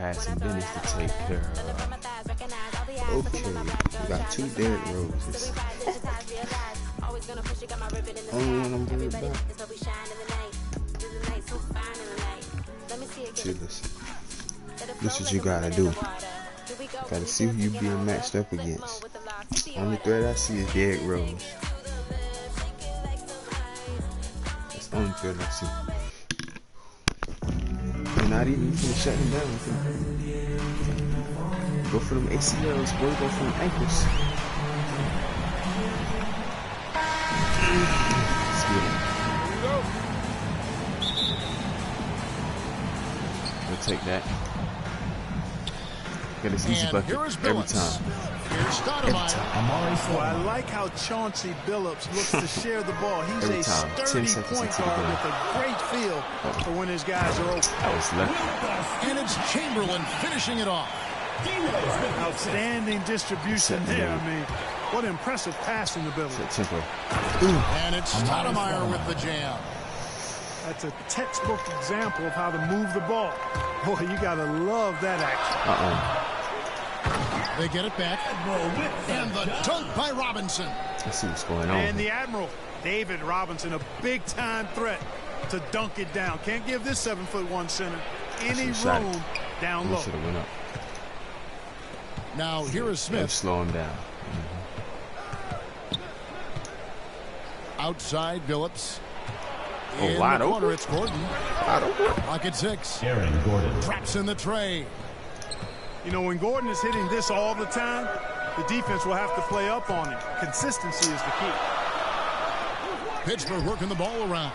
had some business to take care of. Okay, we got 2 dead roses. Only one I'm worried about. See, listen. This is what you gotta do. You gotta see who you being matched up against. Only threat I see is dead rose. That's the only threat I see. You're not even finna shut him down. Go for them ACLs, boy. Go for them ankles. Let's get it. We'll take that. Get this easy bucket every time. Oh, I like how Chauncey Billups looks to share the ball. He's a sturdy point guard with a great feel for when his guys are open. That was lucky. And it's Chamberlain finishing it off. Outstanding distribution there. I mean, what impressive passing ability. And it's Stoudemire with the jam. That's a textbook example of how to move the ball. Boy, you gotta love that action. They get it back. And the dunk by Robinson. Let's see what's going on. And the Admiral, David Robinson, a big-time threat to dunk it down. Can't give this 7'1" center any room down low. Should have went up. Now here is Smith. Slow him down. Outside Billups. Oh, wide open. It's Gordon. Wide open. Pocket 6. Aaron Gordon traps in the tray. You know, when Gordon is hitting this all the time, the defense will have to play up on him. Consistency is the key. Pittsburgh working the ball around.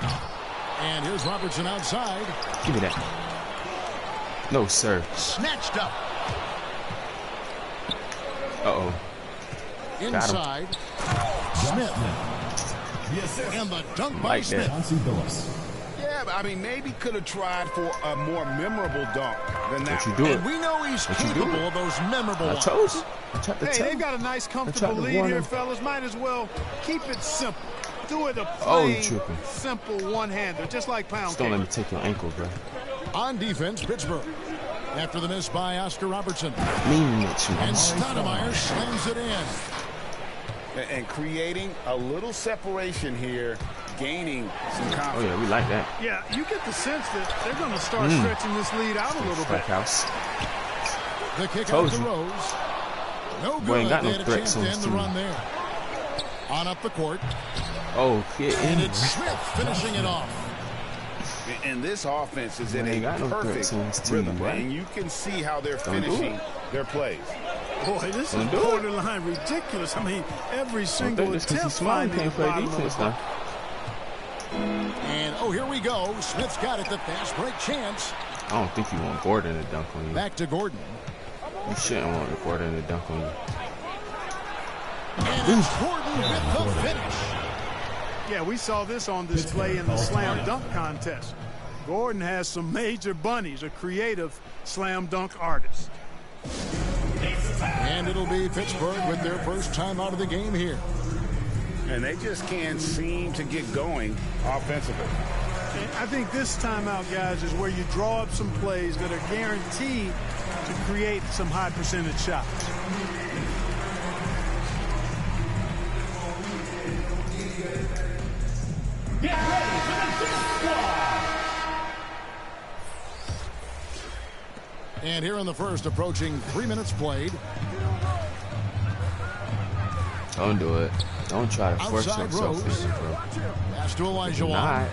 And here's Robertson outside. Give me that. No, sir. Snatched up. Uh-oh. Inside. Smith. Yes, sir. And the dunk by Smith. Yeah, but I mean, maybe could have tried for a more memorable dunk than that. What you do? And we know he's capable of those memorable ones. I told you. Hey, they've got a nice, comfortable lead here, fellas. Might as well keep it simple. Do it a plain, simple one-hander, just like pound cake. Don't let me take your ankle, bro. On defense, Pittsburgh. After the miss by Oscar Robertson. And Stoudemire slams it in. And creating a little separation here, gaining some confidence. Oh, yeah, we like that. Yeah, you get the sense that they're going to start stretching this lead out a little bit. The kick out to Rose. No good. Ain't got no they had a chance to end the team. run there. On up the court. Oh, yeah. And it's Smith finishing it off. And this offense is in a perfect rhythm, and you can see how they're finishing their plays. Boy, this is borderline ridiculous. I mean, every single attempt finding the bottom of the bucket. And, oh, here we go. Smith's got it. The fast break chance. I don't think you want Gordon to dunk on you. Back to Gordon. You shouldn't want Gordon to dunk on you. And it's Gordon with the finish. Yeah, we saw this on display in the slam dunk contest. Gordon has some major bunnies, a creative slam dunk artist. And it'll be Pittsburgh with their first time out of the game here. And they just can't seem to get going offensively. I think this timeout, guys, is where you draw up some plays that are guaranteed to create some high percentage shots. Get ready for the big squad. And here in the first, approaching 3 minutes played. Don't do it. Don't try to force yourself in, bro. Pass to Elijah Wan.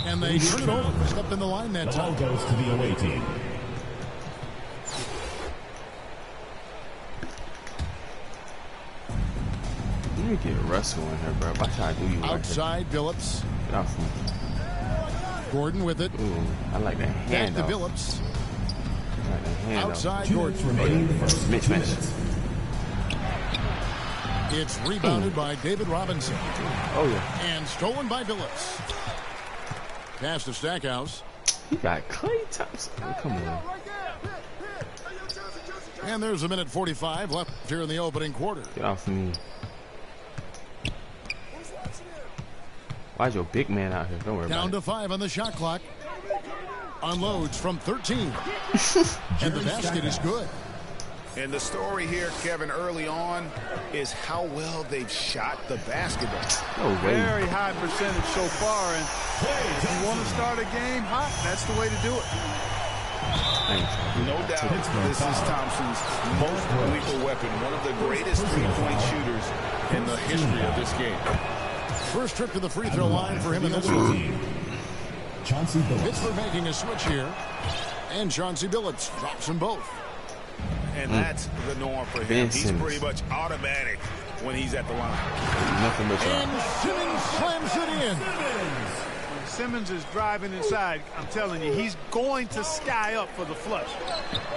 And they turn it over. Step in the line that time. The ball goes to the away team. You need to get Russell in here, bro. Watch how I do you outside right Billups. Get off me. Gordon with it. Ooh, I like that hand. Back to Billups. Like that hand outside Gordon. Mitch. It's rebounded by David Robinson. Oh, yeah. And stolen by Billups. Pass to Stackhouse. He got Klay Thompson. Oh, come on. And there's a minute 45 left here in the opening quarter. Get off me. Why's your big man out here? Don't worry Down about to 5 on the shot clock. Unloads from 13. And the basket is good. And the story here, Kevin, early on is how well they've shot the basketball. No way. Very high percentage so far. And if you want to start a game hot, that's the way to do it. No doubt this is Thompson's most lethal weapon, one of the greatest three-point shooters in the history of this game. First trip to the free throw line for him in this one. Pittsburgh making a switch here. And Chauncey Billups drops them both. And that's the norm for him. He's pretty much automatic when he's at the line. Nothing but And Simmons slams it in. When Simmons is driving inside, I'm telling you, he's going to sky up for the flush.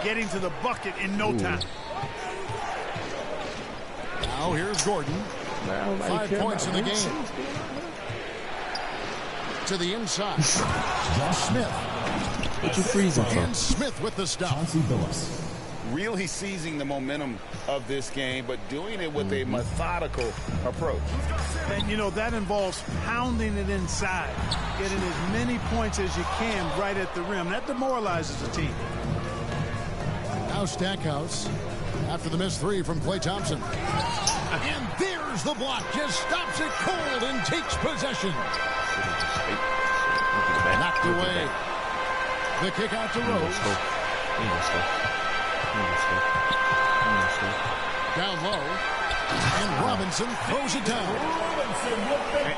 Getting to the bucket in no time. Now here's Gordon. 5 points in the game. To the inside. Josh Smith. what you freezing for? And Smith with the stop. Really seizing the momentum of this game, but doing it with a methodical approach. And, you know, that involves pounding it inside. Getting as many points as you can right at the rim. That demoralizes the team. Now Stackhouse. After the missed three from Klay Thompson. And there's the block. Just stops it cold and takes possession. Knocked away. The kick out to Rose. Down low. And Robinson throws it down.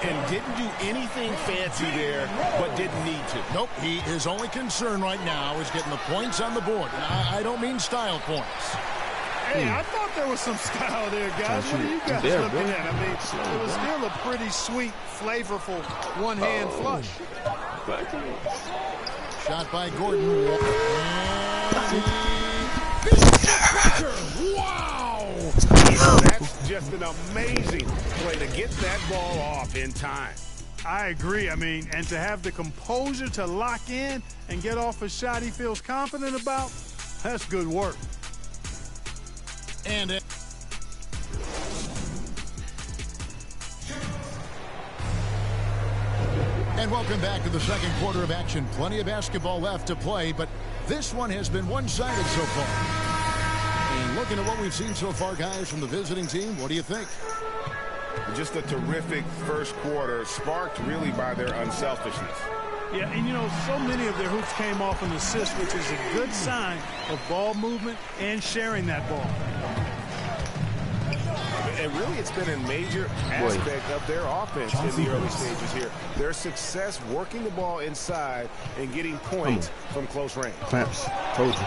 And didn't do anything fancy there, but didn't need to. Nope. His only concern right now is getting the points on the board. And I don't mean style points. Hey, I thought there was some style there, guys. What are you guys looking at? I mean, it was still a pretty sweet, flavorful one-hand flush. Shot by Gordon. Wow! That's just an amazing play to get that ball off in time. I agree. I mean, and to have the composure to lock in and get off a shot he feels confident about, that's good work. And welcome back to the second quarter of action. Plenty of basketball left to play, but this one has been one-sided so far. And looking at what we've seen so far, guys, from the visiting team, what do you think? Just a terrific first quarter, sparked really by their unselfishness. Yeah, and you know, so many of their hoops came off an assist, which is a good sign of ball movement and sharing that ball. And really, it's been a major aspect of their offense in the early stages here. Their success working the ball inside and getting points from close range. Clamps. Told you.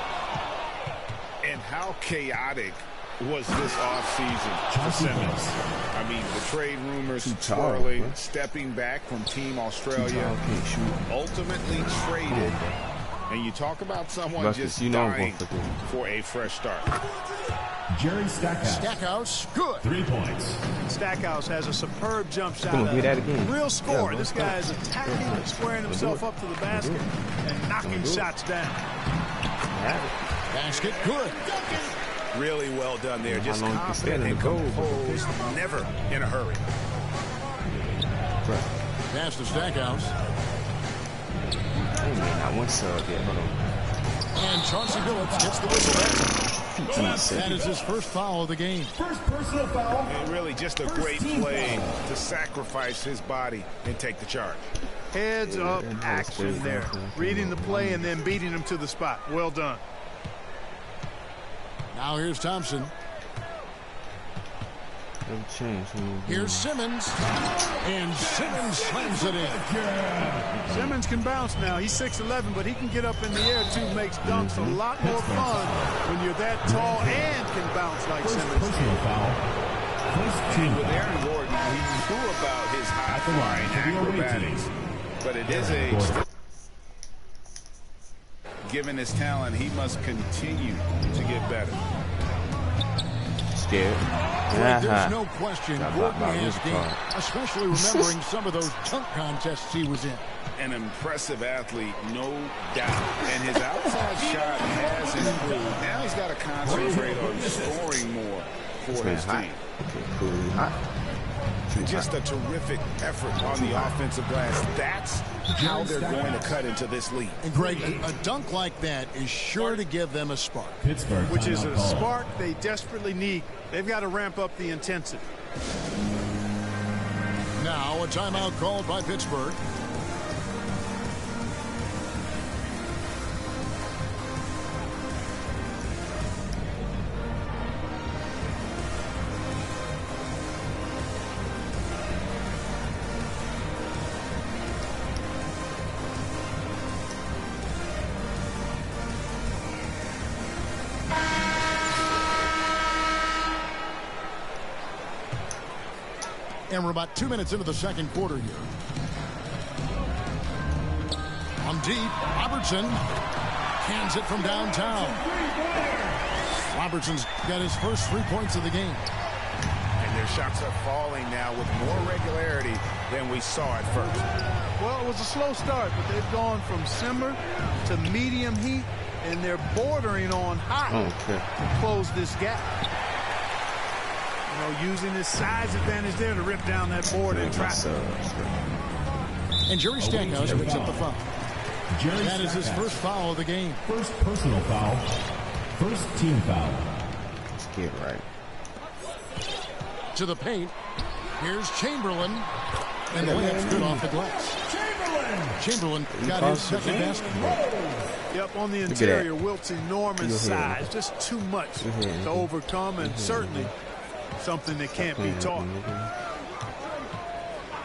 And how chaotic was this offseason for Simmons? I mean, the trade rumors swirling, stepping back from Team Australia, ultimately traded. And you talk about someone just dying for a fresh start. Jerry Stackhouse. Stackhouse, good. 3 points. Stackhouse has a superb jump shot. Gonna do that again. Real score. This guy is attacking and squaring himself up to the basket and knocking shots down. Basket, good. Really well done there. Just confident and composed, never in a hurry. Pass to Stackhouse. Not one sub yet. Hold on. And Chauncey Billups gets the whistle back. That is his first foul of the game. First personal foul. And really just a great play to sacrifice his body and take the charge. Heads up action there. Reading the play and then beating him to the spot. Well done. Now here's Thompson. Here's Simmons. And Simmons slams it in. Simmons can bounce now. He's 6'11", but he can get up in the air too. Makes dunks a lot more fun when you're that tall and can bounce like Simmons. Personal foul. And with Aaron Gordon, he knew about his high-flying acrobatics. But it is given his talent, he must continue to get better. Scared. There's no question Gordon has game, especially remembering some of those dunk contests he was in. An impressive athlete, no doubt. And his outside shot has improved. Now he's got to concentrate on scoring more for his team. just a terrific effort on the offensive glass. That's how they're going to cut into this lead. And Greg, a dunk like that is sure to give them a spark. Pittsburgh, which is a spark they desperately need. They've got to ramp up the intensity. Now a timeout called by Pittsburgh. And we're about 2 minutes into the second quarter here. On deep, Robertson cans it from downtown. Robertson's got his first 3 points of the game. And their shots are falling now with more regularity than we saw at first. Well, it was a slow start, but they've gone from simmer to medium heat, and they're bordering on hot to close this gap. You know, using his size advantage there to rip down that board in traffic. And Jerry Stackhouse picks up the foul. That is his first foul of the game. First personal foul. First team foul. Let's get right. To the paint. Here's Chamberlain. And the layup's good off the glass. Chamberlain got his second basket. Yep, on the interior, Wilt's enormous size. Just too much to overcome, and certainly something that can't be taught.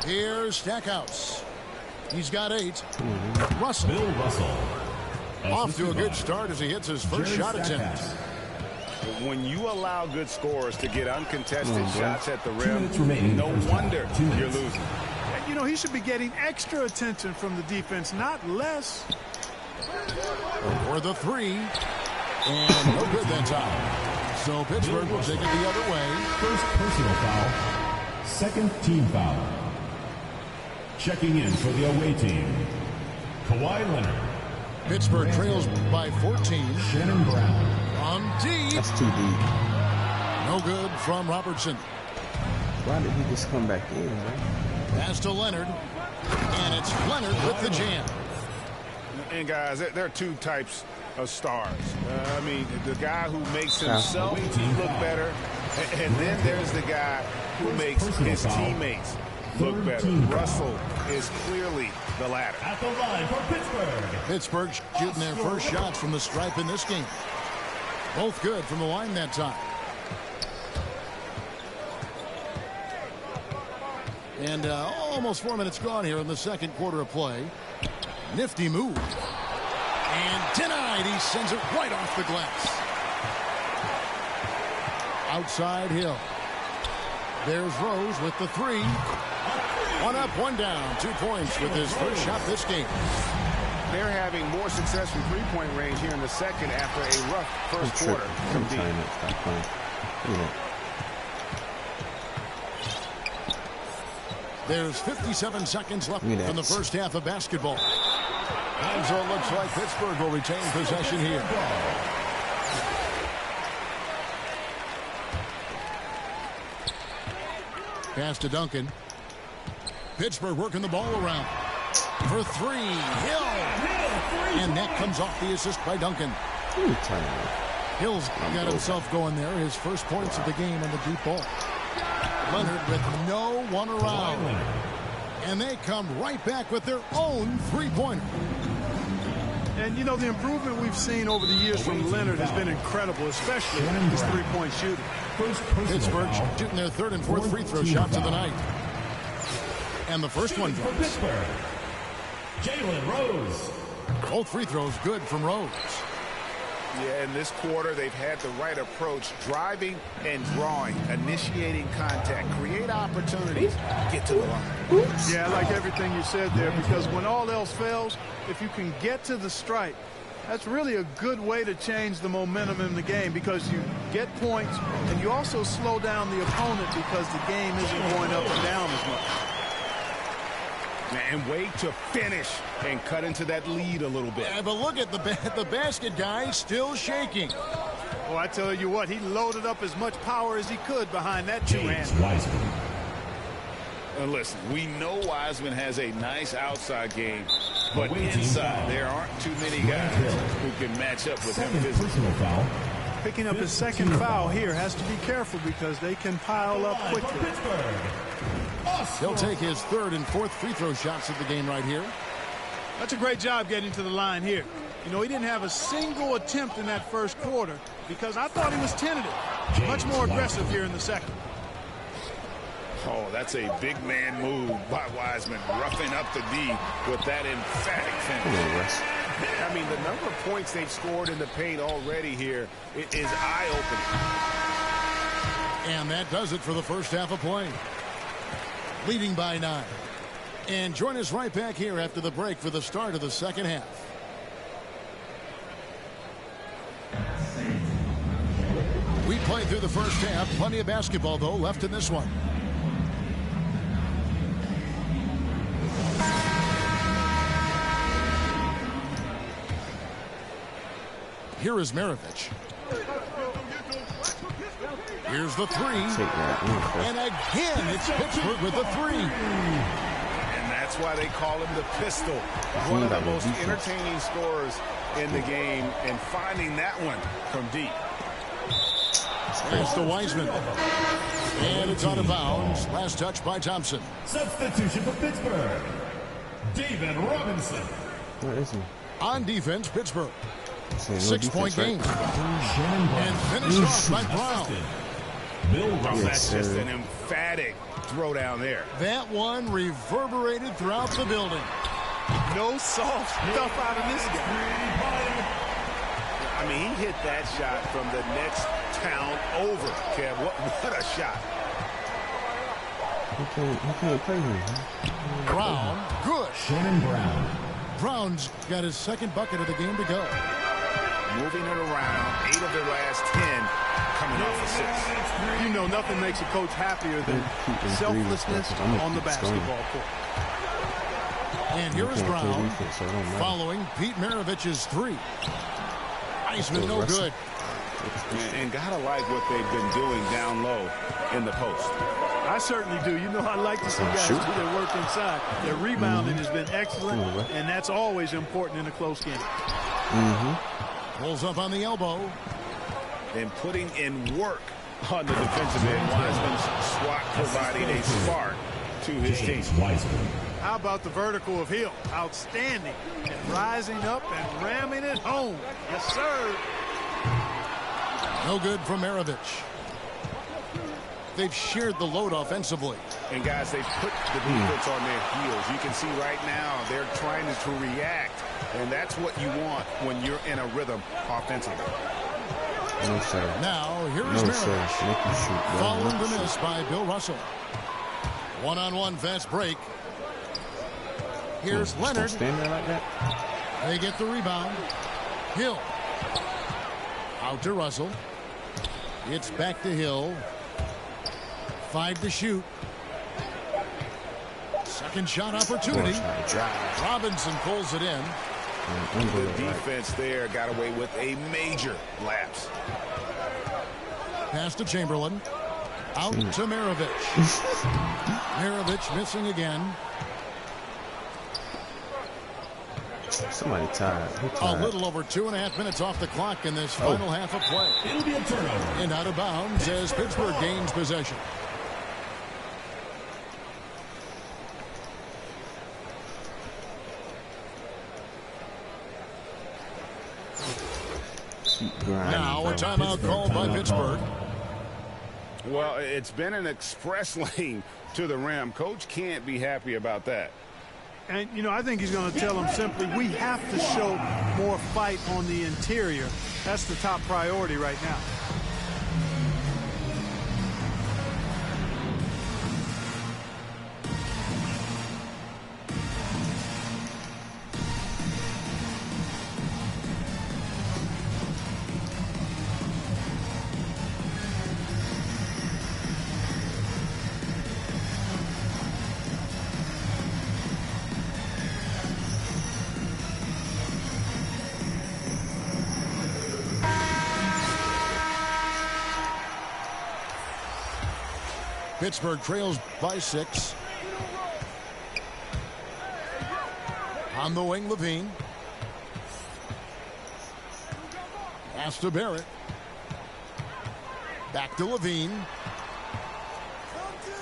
Here's Stackhouse. He's got 8. Russell. Bill Russell. Off to a good start as he hits his first shot attempt. When you allow good scorers to get uncontested shots at the rim, remaining. no wonder you're losing. And, you know, he should be getting extra attention from the defense, not less. For the 3. And no good that time. So Pittsburgh will take it the other way. First personal foul. Second team foul. Checking in for the away team, Kawhi Leonard. Pittsburgh trails by 14. Shannon Brown. On deep. That's too deep. No good from Robertson. Why did he just come back in, man? Pass to Leonard. And it's Leonard with the jam. And guys, there are 2 types of stars. I mean, the guy who makes himself look better, and then there's the guy who makes his teammates look better. Russell is clearly the latter. At the line for Pittsburgh. Pittsburgh shooting their first shots from the stripe in this game. Both good from the line that time. And almost 4 minutes gone here in the second quarter of play. Nifty move. And denied. He sends it right off the glass. Outside Hill. There's Rose with the 3. 1 up, 1 down. 2 points with his first shot this game. They're having more success from three-point range here in the second after a rough first quarter. I'm trying to stop playing. There's 57 seconds left from the first half of basketball. And so it looks like Pittsburgh will retain possession here. Pass to Duncan. Pittsburgh working the ball around. For 3, Hill. And that comes off the assist by Duncan. Hill's got himself going there. His first points of the game on the deep ball. Leonard with no one around. And they come right back with their own 3-pointer. And, you know, the improvement we've seen over the years from Leonard has been incredible, especially his 3-point shooting. Pittsburgh shooting their 3rd and 4th free throw shots of the night. And the first one drops. Jalen Rose. Both free throws good from Rose. Yeah, in this quarter, they've had the right approach, driving and drawing, initiating contact, create opportunities, get to the line. Yeah, I like everything you said there, because when all else fails, if you can get to the stripe, that's really a good way to change the momentum in the game, because you get points and you also slow down the opponent because the game isn't going up and down as much. And wait to finish and cut into that lead a little bit. Yeah, but look at the basket guy still shaking. Well, I tell you what, he loaded up as much power as he could behind that 2-hand. Listen, we know Wiseman has a nice outside game, but inside there aren't too many guys who can match up with him physically. Picking up his second foul here, has to be careful because they can pile up quickly. He'll take his third and fourth free throw shots of the game right here. That's a great job getting to the line here. You know, he didn't have a single attempt in that first quarter because I thought he was tentative. Much more aggressive here in the second. Oh, that's a big man move by Wiseman, roughing up the D with that emphatic finish. I mean, the number of points they've scored in the paint already here is eye-opening. And that does it for the first half of play. Leading by 9. And join us right back here after the break for the start of the second half. We played through the first half. Plenty of basketball, though, left in this one. Here is Maravich. Here's the three. And again, it's Pittsburgh with the three. And that's why they call him the pistol. One of the most entertaining scorers in the game, and finding that one from deep. Here's to Wiseman. And it's out of bounds. Last touch by Thompson. Substitution for Pittsburgh. David Robinson. Where is he? On defense, Pittsburgh. 6-point game. And finished off by Brown. That's just an emphatic throw down there. That one reverberated throughout the building. No soft stuff out of this guy. I mean, he hit that shot from the next town over, Kev. What a shot. He can't play here. Brown, good. Shannon Brown. Brown's got his second bucket of the game to go. Moving it around, 8 of their last 10 coming off assists. You know, nothing makes a coach happier than selflessness on the basketball court. And here is Brown following Pete Maravich's three. Wiseman no good. And gotta like what they've been doing down low in the post. I certainly do. You know, I like to see guys do their work inside. Their rebounding has been excellent, and that's always important in a close game. Pulls up on the elbow. And putting in work on the defensive end. Wiseman's swat providing a spark to his team. How about the vertical of Hill? Outstanding. And rising up and ramming it home. Yes, sir. No good from Maravich. They've shared the load offensively. And guys, they've put the defense on their heels. You can see right now they're trying to react. And that's what you want when you're in a rhythm offensively. No, sir. Now, here is Maravich. Following the miss by Bill Russell. One-on-one fast break. Here's Leonard. Stand there like that. They get the rebound. Hill. Out to Russell. It's back to Hill. 5 to shoot. Second shot opportunity. Robinson pulls it in. The defense there got away with a major lapse. Pass to Chamberlain. Out to Maravich. Maravich missing again. Somebody tired. A little over 2.5 minutes off the clock in this final half of play. It'll be a turnover. And out of bounds as Pittsburgh gains possession. Now a timeout called by Pittsburgh. Well, it's been an express lane to the rim. Coach can't be happy about that. And, you know, I think he's going to tell them simply, we have to show more fight on the interior. That's the top priority right now. Pittsburgh trails by 6. On the wing, Levine. Pass to Barrett. Back to Levine.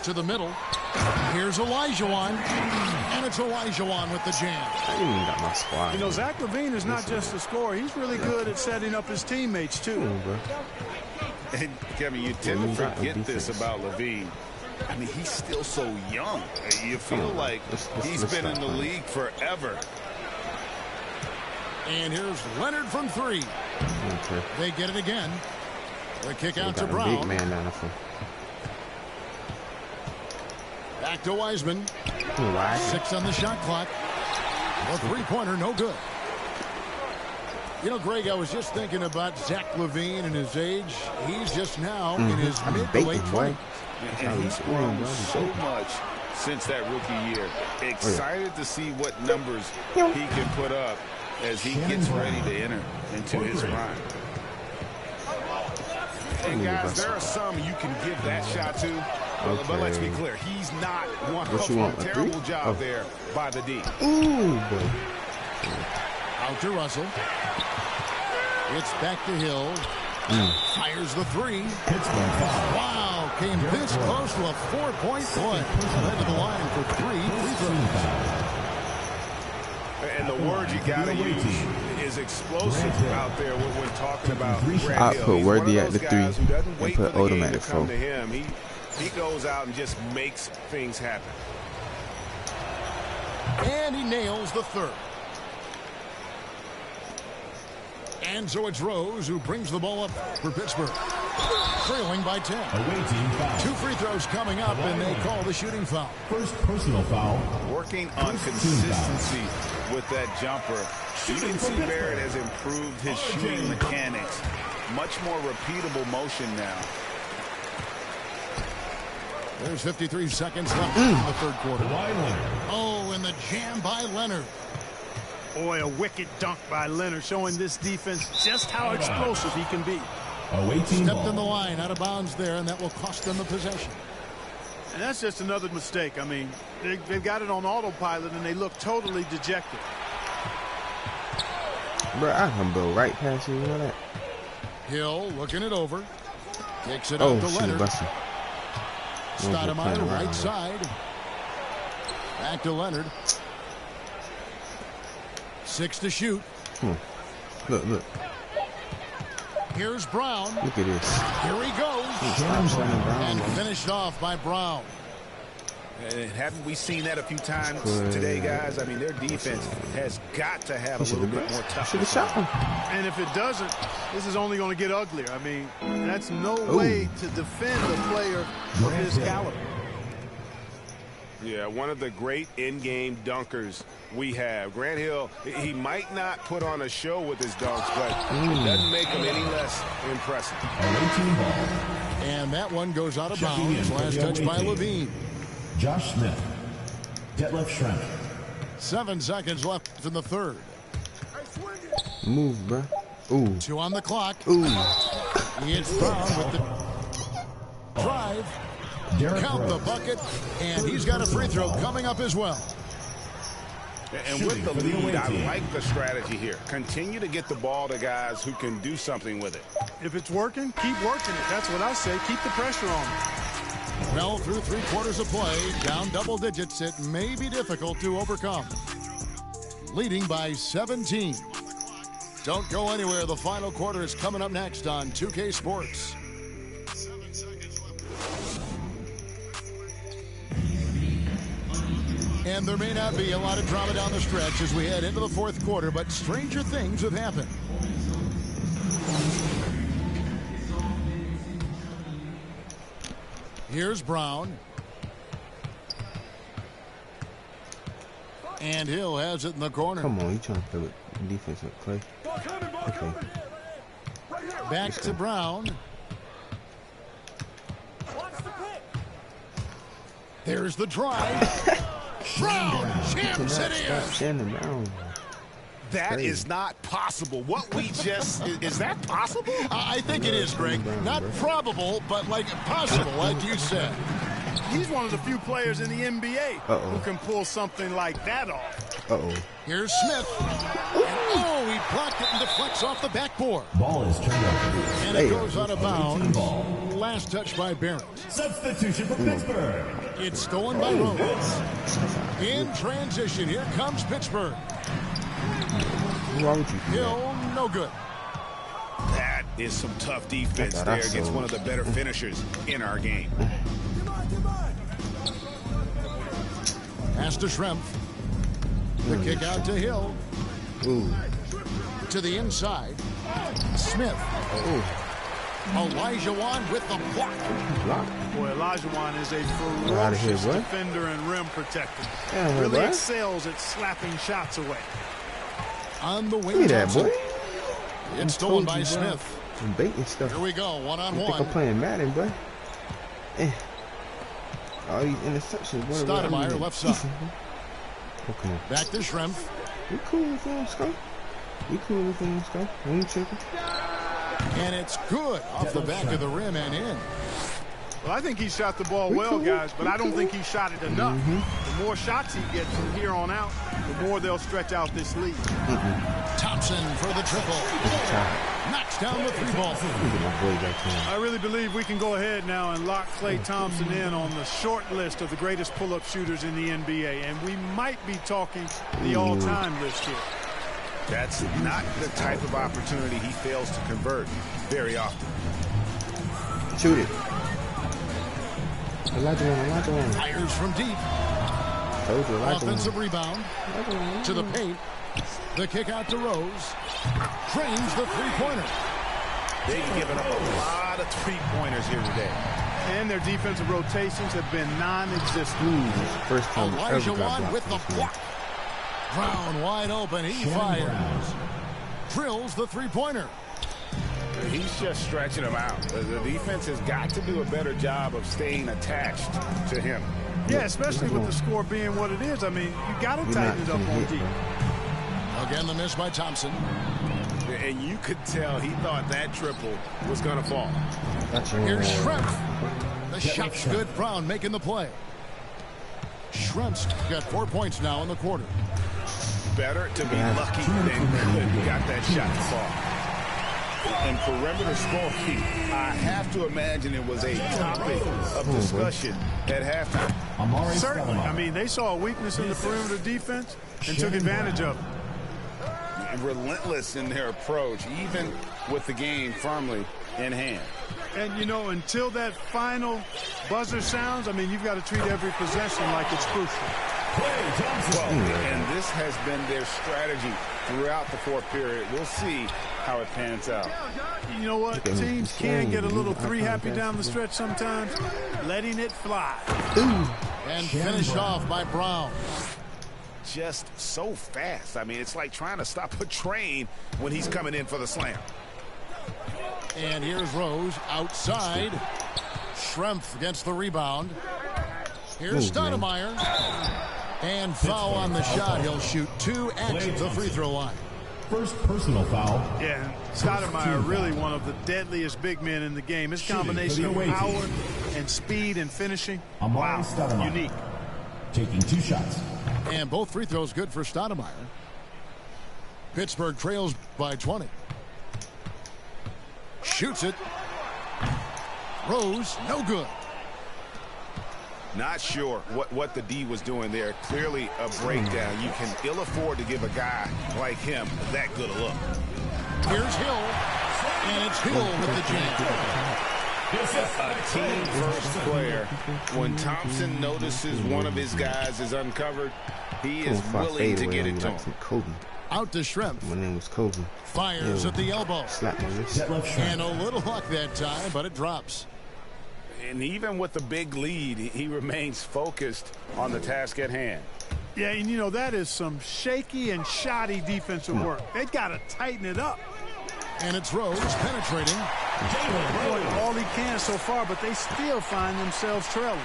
To the middle. Here's Olajuwon. And it's Olajuwon with the jam. I ain't even got my squad. You know, Zach LaVine is not just a scorer. He's really good at setting up his teammates, too. And, Kevin, you tend to forget this about LaVine. I mean, he's still so young. You feel like he's been in the league forever. And here's Leonard from three. Okay. They get it again. The kick So out to big Brown. man down there. Back to Wiseman. Why? 6 on the shot clock. A three-pointer, no good. You know, Greg, I was just thinking about Zach LaVine and his age. He's just now in his mid to late 20s. And he's grown so much since that rookie year. Excited to see what numbers he can put up as he gets ready to enter into his prime. And guys, there are some you can give that shot to, but let's be clear, he's not one of them. Terrible job there by the D. Ooh, boy. Out to Russell. It's back to Hill. Fires the three. Wow, came this close to a 4-point play. Head to the line for 3 free throws. And the word you got to use is explosive out there when talking about I'll put Worthy at the 3 and put Odom at the 4. He goes out and just makes things happen. And he nails the third. And so it's Rose who brings the ball up for Pittsburgh. Trailing by 10. 2 free throws coming up, and they call the shooting foul. First personal foul. Working on consistency with that jumper. You can see Barrett has improved his shooting mechanics. Much more repeatable motion now. There's 53 seconds left in the third quarter. Oh, and the jam by Leonard. Boy, a wicked dunk by Leonard, showing this defense just how explosive he can be. Stepped in the line, out of bounds there, and that will cost them the possession. And that's just another mistake. I mean, they've got it on autopilot, and they look totally dejected. Bro, I can blow right past you, you know that? Hill looking it over. Kicks it out to Leonard. Stoudemire, right side. Back to Leonard. 6 to shoot. Look. Here's Brown. Look at this. Here he goes. And finished off by Brown. And haven't we seen that a few times today, guys? I mean, their defense has got to have a little bit more toughness. And if it doesn't, this is only going to get uglier. I mean, that's no way to defend a player of his caliber. Yeah, one of the great in-game dunkers we have. Grant Hill, he might not put on a show with his dunks, but it doesn't make him any less impressive. And that one goes out of bounds. Last touch by Levine. Josh Smith. Detlef Schrempf. 7 seconds left in the third. Move, bro. Ooh. 2 on the clock. Ooh. It's Brown with the drive. Count the bucket, and he's got a free throw coming up as well. And with the lead, I like the strategy here. Continue to get the ball to guys who can do something with it. If it's working, keep working it. That's what I say. Keep the pressure on. Well, through 3 quarters of play, down double digits, it may be difficult to overcome. Leading by 17. Don't go anywhere. The final quarter is coming up next on 2K Sports. And there may not be a lot of drama down the stretch as we head into the fourth quarter, but stranger things have happened. Here's Brown. And Hill has it in the corner. Come on, you trying to play with defense with Clay. Okay. Back to Brown. There's the drive. Brown chips it in. That is not possible. What we just, is that possible? I think it is, Greg. Not probable, but like possible, like you said. He's one of the few players in the NBA who can pull something like that off. Uh-oh. Here's Smith. Oh, he blocked it and deflects off the backboard. Ball is turned over. And it goes out of bounds. Last touch by Barrett. Substitution for Pittsburgh. It's stolen by Rose. In transition, here comes Pittsburgh. Why would you do Hill, no good. That is some tough defense there against one of the better finishers in our game. Pass to Schrempf. The kick out to Hill. Ooh. To the inside. Smith. Ooh. Olajuwon with the block. Boy, Olajuwon is a ferocious defender and rim protector. Really excels at slapping shots away. On the wing. Look at that, boy. It's stolen by Smith. Some baiting stuff. Here we go, one-on-one. I think I'm playing Madden, boy. All these interceptions. Stoudemire left side. Okay. Back to Schrempf. We cool with him, Scott. We cool with him, Scott. We ain't tripping. And it's good off the back of the rim and in. Well, I think he shot the ball well, guys, but I don't think he shot it enough. The more shots he gets from here on out, the more they'll stretch out this lead. Thompson for the triple. Knocks down the three ball. I really believe we can go ahead now and lock Klay Thompson in on the short list of the greatest pull-up shooters in the NBA, and we might be talking the all-time list here. That's not the type of opportunity he fails to convert very often. Shoot it. Olajuwon. Fires from deep. Offensive rebound. To the paint. The kick out to Rose. Drains the three-pointer. They've given up a lot of three-pointers here today. And their defensive rotations have been non-existent. First time Olajuwon with the block. Brown wide open. He fires. Drills the three-pointer. He's just stretching him out. The defense has got to do a better job of staying attached to him. Yeah, especially with the score being what it is. I mean, you got to tighten it up on deep. Again, the miss by Thompson. And you could tell he thought that triple was going to fall. Here's Schrempf. The shot's good. Brown making the play. Schrempf's got 4 points now in the quarter. Better to be lucky than good. Got that shot to fall. And perimeter scoring, I have to imagine it was a topic of discussion at halftime. Certainly. I mean, they saw a weakness in the perimeter defense and took advantage of it. Relentless in their approach, even with the game firmly in hand. And, you know, until that final buzzer sounds, I mean, you've got to treat every possession like it's crucial. Well, and this has been their strategy throughout the fourth period. We'll see how it pans out. You know what? Teams can get a little three-happy down the stretch sometimes, letting it fly. And finished off by Brown. Just so fast. I mean, it's like trying to stop a train when he's coming in for the slam. And here's Rose outside. Schrempf against the rebound. Here's Stoudemire. And foul on the shot. He'll shoot 2 at the free throw line. First personal foul. Yeah, Stoudemire really one of the deadliest big men in the game. His combination of power and speed and finishing, wow, unique. Taking 2 shots. And both free throws good for Stoudemire. Pittsburgh trails by 20. Shoots it. Rose, no good. Not sure what the D was doing there. Clearly a breakdown. You can ill afford to give a guy like him that good a look. Here's Hill. And it's Hill with the jam. A team-first player. When Thompson notices one of his guys is uncovered, he is willing to get it to him. Out to Schrempf. My name was Kobe. Fires at the elbow. Slap my wrist. And a little luck that time, but it drops. And even with the big lead, he remains focused on the task at hand. Yeah, and you know, that is some shaky and shoddy defensive work. They've got to tighten it up. And it's Rose penetrating. Doing all he can so far, but they still find themselves trailing.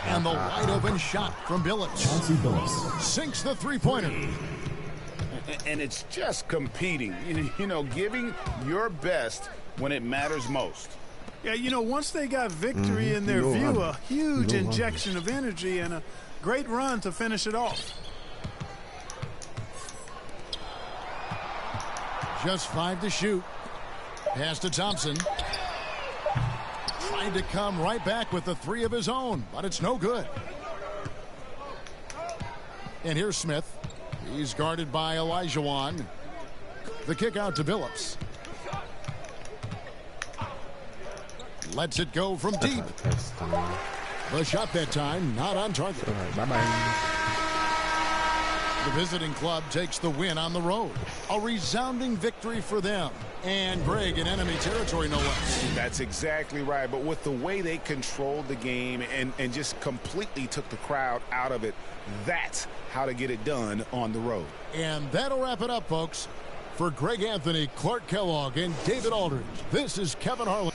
And the wide open shot from Billups. Sinks the three-pointer. And it's just competing, you know, giving your best when it matters most. Yeah, you know, once they got victory in their view, a huge injection of energy and a great run to finish it off. Just 5 to shoot. Pass to Thompson. Trying to come right back with the 3 of his own, but it's no good. And here's Smith. He's guarded by Olajuwon. The kick out to Billups. Lets it go from deep. The shot that time, not on target. Bye-bye. The visiting club takes the win on the road. A resounding victory for them. And Greg in enemy territory, no less. That's exactly right. But with the way they controlled the game and just completely took the crowd out of it, that's how to get it done on the road. And that'll wrap it up, folks. For Greg Anthony, Clark Kellogg, and David Aldridge, this is Kevin Harlan.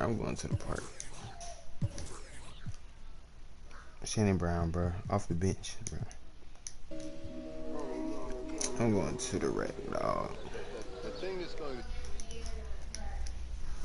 I'm going to the park. Shannon Brown, bro, off the bench, bro. I'm going to the rack, dog.